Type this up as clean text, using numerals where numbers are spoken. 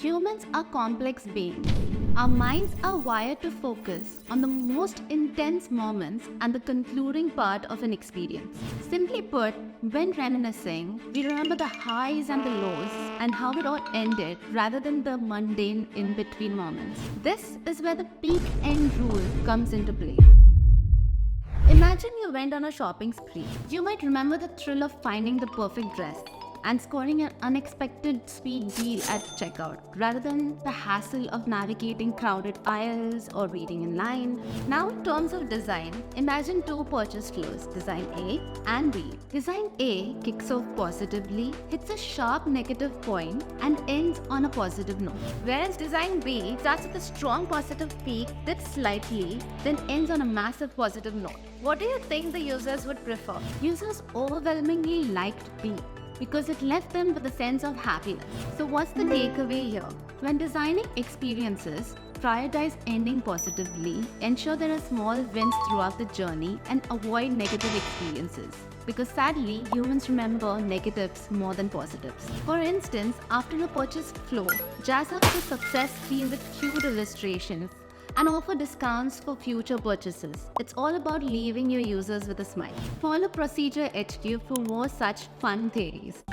Humans are complex beings. Our minds are wired to focus on the most intense moments and the concluding part of an experience. Simply put, when reminiscing, we remember the highs and the lows and how it all ended rather than the mundane in-between moments. This is where the peak end rule comes into play. Imagine you went on a shopping spree. You might remember the thrill of finding the perfect dress and scoring an unexpected sweet deal at checkout rather than the hassle of navigating crowded aisles or waiting in line. Now, in terms of design, imagine two purchase flows, design A and B. Design A kicks off positively, hits a sharp negative point, and ends on a positive note. Whereas design B starts with a strong positive peak, dips slightly, then ends on a massive positive note. What do you think the users would prefer? Users overwhelmingly liked B because it left them with a sense of happiness. So what's the takeaway here? When designing experiences, prioritize ending positively, ensure there are small wins throughout the journey, and avoid negative experiences. Because sadly, humans remember negatives more than positives. For instance, after a purchase flow, jazz up the success scene with cute illustrations and offer discounts for future purchases. It's all about leaving your users with a smile. Follow Procedure HQ for more such fun theories.